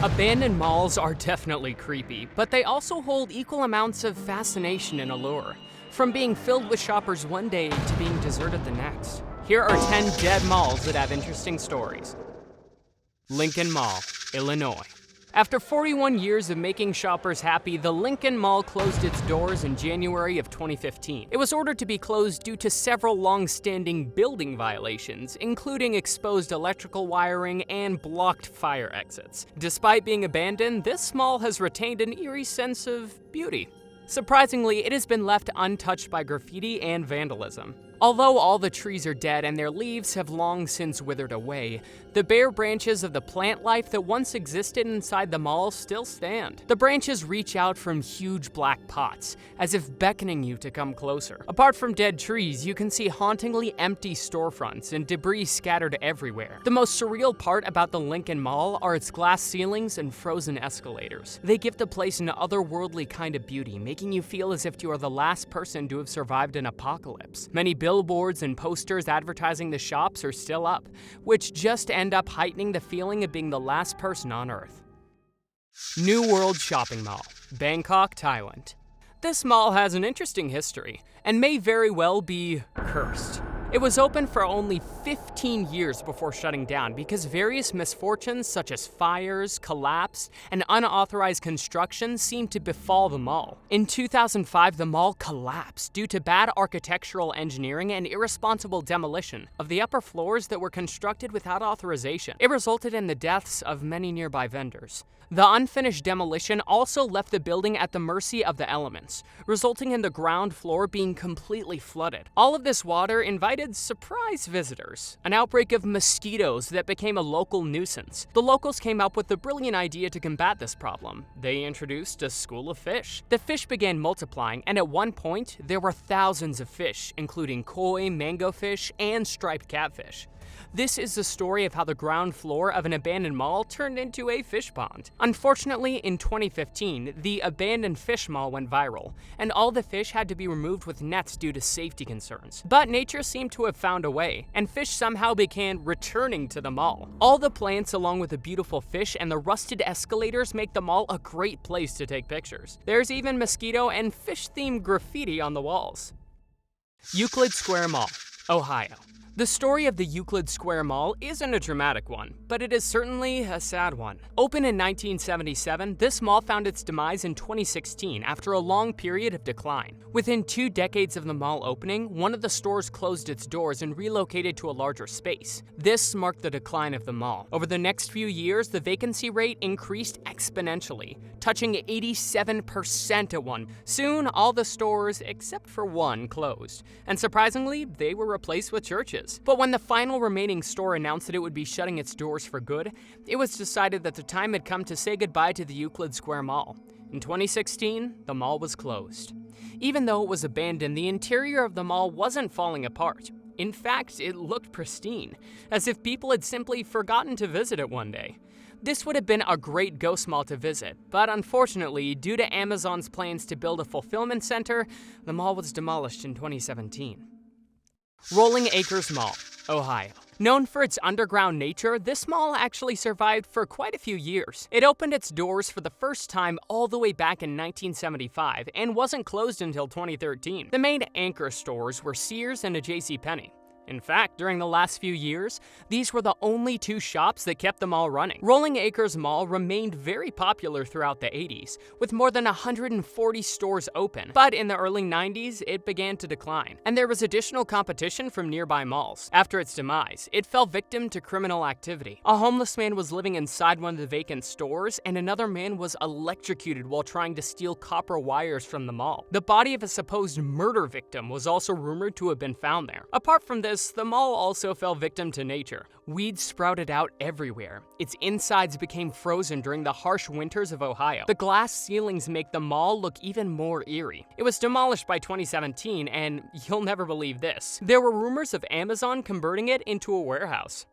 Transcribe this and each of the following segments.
Abandoned malls are definitely creepy, but they also hold equal amounts of fascination and allure. From being filled with shoppers one day to being deserted the next. Here are 10 dead malls that have interesting stories. Lincoln Mall, Illinois. After 41 years of making shoppers happy, the Lincoln Mall closed its doors in January of 2015. It was ordered to be closed due to several long-standing building violations, including exposed electrical wiring and blocked fire exits. Despite being abandoned, this mall has retained an eerie sense of beauty. Surprisingly, it has been left untouched by graffiti and vandalism. Although all the trees are dead and their leaves have long since withered away, the bare branches of the plant life that once existed inside the mall still stand. The branches reach out from huge black pots, as if beckoning you to come closer. Apart from dead trees, you can see hauntingly empty storefronts and debris scattered everywhere. The most surreal part about the Lincoln Mall are its glass ceilings and frozen escalators. They give the place an otherworldly kind of beauty, making you feel as if you are the last person to have survived an apocalypse. Many billboards and posters advertising the shops are still up, which just end up heightening the feeling of being the last person on Earth. New World Shopping Mall, Bangkok, Thailand. This mall has an interesting history, and may very well be cursed. It was open for only 15 years before shutting down because various misfortunes such as fires, collapse, and unauthorized construction seemed to befall the mall. In 2005, the mall collapsed due to bad architectural engineering and irresponsible demolition of the upper floors that were constructed without authorization. It resulted in the deaths of many nearby vendors. The unfinished demolition also left the building at the mercy of the elements, resulting in the ground floor being completely flooded. All of this water invited surprise visitors, an outbreak of mosquitoes that became a local nuisance. The locals came up with the brilliant idea to combat this problem. They introduced a school of fish. The fish began multiplying, and at one point, there were thousands of fish, including koi, mango fish, and striped catfish. This is the story of how the ground floor of an abandoned mall turned into a fish pond. Unfortunately, in 2015, the abandoned fish mall went viral, and all the fish had to be removed with nets due to safety concerns. But nature seemed to have found a way, and fish somehow began returning to the mall. All the plants along with the beautiful fish and the rusted escalators make the mall a great place to take pictures. There's even mosquito and fish-themed graffiti on the walls. Euclid Square Mall, Ohio. The story of the Euclid Square Mall isn't a dramatic one, but it is certainly a sad one. Opened in 1977, this mall found its demise in 2016 after a long period of decline. Within 2 decades of the mall opening, one of the stores closed its doors and relocated to a larger space. This marked the decline of the mall. Over the next few years, the vacancy rate increased exponentially, touching 87% at one. Soon, all the stores, except for one, closed. And surprisingly, they were replaced with churches. But when the final remaining store announced that it would be shutting its doors for good, it was decided that the time had come to say goodbye to the Euclid Square Mall. In 2016, the mall was closed. Even though it was abandoned, the interior of the mall wasn't falling apart. In fact, it looked pristine, as if people had simply forgotten to visit it one day. This would have been a great ghost mall to visit, but unfortunately, due to Amazon's plans to build a fulfillment center, the mall was demolished in 2017. Rolling Acres Mall, Ohio. Known for its underground nature, this mall actually survived for quite a few years. It opened its doors for the first time all the way back in 1975 and wasn't closed until 2013. The main anchor stores were Sears and a JCPenney. In fact, during the last few years, these were the only 2 shops that kept the mall running. Rolling Acres Mall remained very popular throughout the 80s, with more than 140 stores open. But in the early 90s, it began to decline, and there was additional competition from nearby malls. After its demise, it fell victim to criminal activity. A homeless man was living inside one of the vacant stores, and another man was electrocuted while trying to steal copper wires from the mall. The body of a supposed murder victim was also rumored to have been found there. Apart from this, the mall also fell victim to nature. Weeds sprouted out everywhere. Its insides became frozen during the harsh winters of Ohio. The glass ceilings make the mall look even more eerie. It was demolished by 2017, and you'll never believe this. There were rumors of Amazon converting it into a warehouse.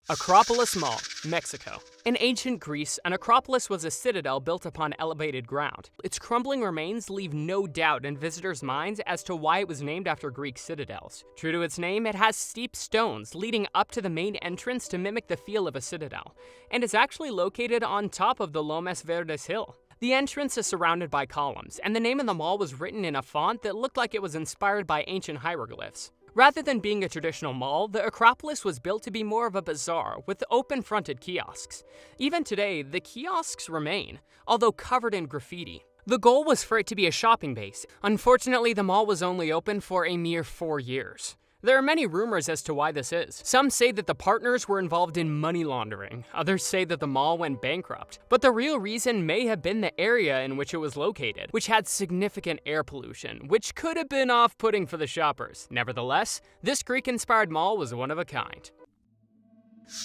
Acropolis Mall, Mexico. In ancient Greece, an acropolis was a citadel built upon elevated ground. Its crumbling remains leave no doubt in visitors' minds as to why it was named after Greek citadels. True to its name, it has steep stones leading up to the main entrance to mimic the feel of a citadel, and is actually located on top of the Lomas Verdes hill. The entrance is surrounded by columns, and the name of the mall was written in a font that looked like it was inspired by ancient hieroglyphs. Rather than being a traditional mall, the Acropolis was built to be more of a bazaar with open-fronted kiosks. Even today, the kiosks remain, although covered in graffiti. The goal was for it to be a shopping base. Unfortunately, the mall was only open for a mere 4 years. There are many rumors as to why this is. Some say that the partners were involved in money laundering. Others say that the mall went bankrupt. But the real reason may have been the area in which it was located, which had significant air pollution, which could have been off-putting for the shoppers. Nevertheless, this Greek-inspired mall was one of a kind.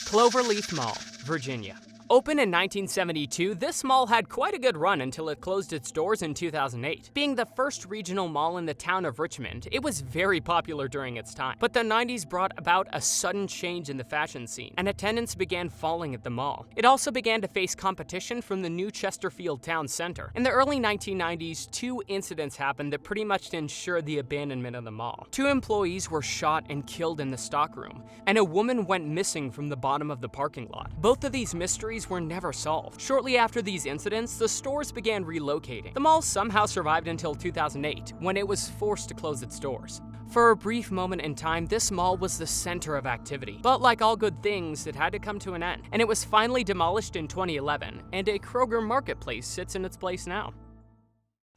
Cloverleaf Mall, Virginia. Open in 1972, this mall had quite a good run until it closed its doors in 2008. Being the first regional mall in the town of Richmond, it was very popular during its time. But the 90s brought about a sudden change in the fashion scene, and attendance began falling at the mall. It also began to face competition from the new Chesterfield Town Center. In the early 1990s, 2 incidents happened that pretty much ensured the abandonment of the mall. 2 employees were shot and killed in the stockroom, and a woman went missing from the bottom of the parking lot. Both of these mysteries were never solved. Shortly after these incidents, the stores began relocating. The mall somehow survived until 2008, when it was forced to close its doors. For a brief moment in time, this mall was the center of activity. But like all good things, it had to come to an end, and it was finally demolished in 2011, and a Kroger marketplace sits in its place now.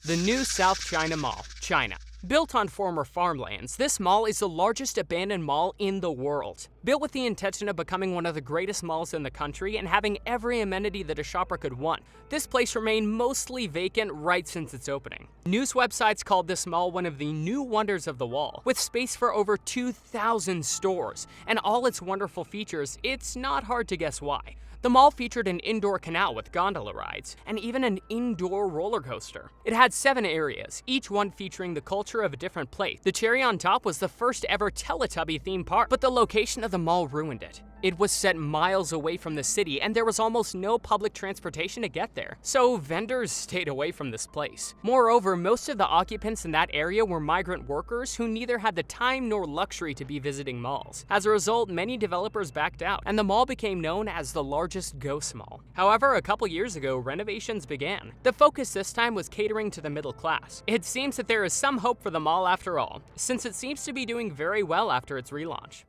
The new South China Mall, China. Built on former farmlands, this mall is the largest abandoned mall in the world. Built with the intention of becoming one of the greatest malls in the country and having every amenity that a shopper could want, this place remained mostly vacant right since its opening. News websites called this mall one of the new wonders of the wall. With space for over 2,000 stores and all its wonderful features, it's not hard to guess why. The mall featured an indoor canal with gondola rides, and even an indoor roller coaster. It had 7 areas, each one featuring the culture of a different place. The cherry on top was the first ever Teletubby theme park, but the location of the mall ruined it. It was set miles away from the city, and there was almost no public transportation to get there, so vendors stayed away from this place. Moreover, most of the occupants in that area were migrant workers who neither had the time nor luxury to be visiting malls. As a result, many developers backed out, and the mall became known as the largest ghost mall. However, a couple years ago, renovations began. The focus this time was catering to the middle class. It seems that there is some hope for the mall after all, since it seems to be doing very well after its relaunch.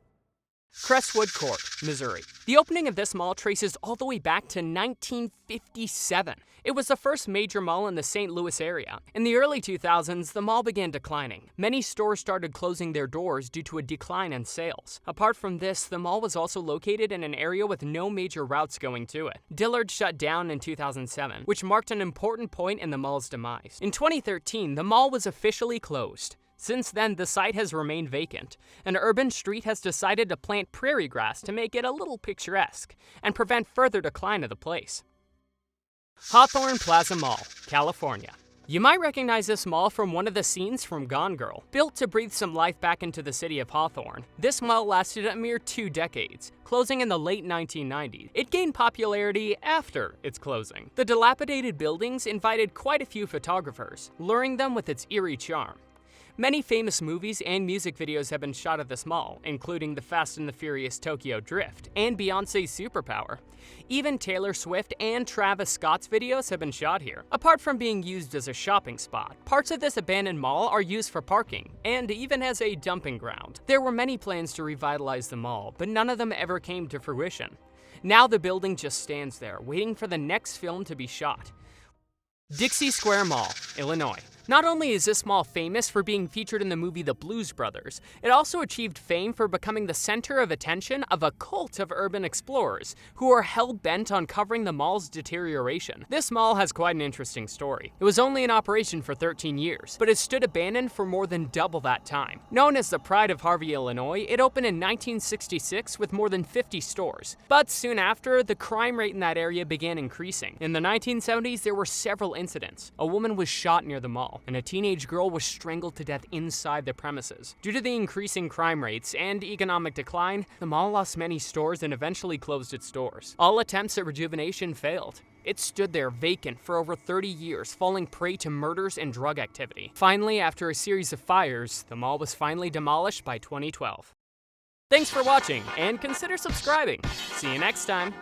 Crestwood Court, Missouri. The opening of this mall traces all the way back to 1957. It was the first major mall in the St. Louis area. In the early 2000s, the mall began declining. Many stores started closing their doors due to a decline in sales. Apart from this, the mall was also located in an area with no major routes going to it. Dillard shut down in 2007, which marked an important point in the mall's demise. In 2013, the mall was officially closed. Since then, the site has remained vacant. An urban street has decided to plant prairie grass to make it a little picturesque and prevent further decline of the place. Hawthorne Plaza Mall, California. You might recognize this mall from one of the scenes from Gone Girl. Built to breathe some life back into the city of Hawthorne, this mall lasted a mere 2 decades, closing in the late 1990s. It gained popularity after its closing. The dilapidated buildings invited quite a few photographers, luring them with its eerie charm. Many famous movies and music videos have been shot at this mall, including the Fast and the Furious Tokyo Drift and Beyoncé's Superpower. Even Taylor Swift and Travis Scott's videos have been shot here. Apart from being used as a shopping spot, parts of this abandoned mall are used for parking and even as a dumping ground. There were many plans to revitalize the mall, but none of them ever came to fruition. Now the building just stands there, waiting for the next film to be shot. Dixie Square Mall, Illinois. Not only is this mall famous for being featured in the movie The Blues Brothers, it also achieved fame for becoming the center of attention of a cult of urban explorers who are hell-bent on covering the mall's deterioration. This mall has quite an interesting story. It was only in operation for 13 years, but it stood abandoned for more than double that time. Known as the Pride of Harvey, Illinois, it opened in 1966 with more than 50 stores. But soon after, the crime rate in that area began increasing. In the 1970s, there were several incidents. A woman was shot near the mall. mall, and a teenage girl was strangled to death inside the premises. Due to the increasing crime rates and economic decline, the mall lost many stores and eventually closed its doors. All attempts at rejuvenation failed. It stood there vacant for over 30 years, falling prey to murders and drug activity. Finally, after a series of fires, the mall was finally demolished by 2012. Thanks for watching, and consider subscribing. See you next time.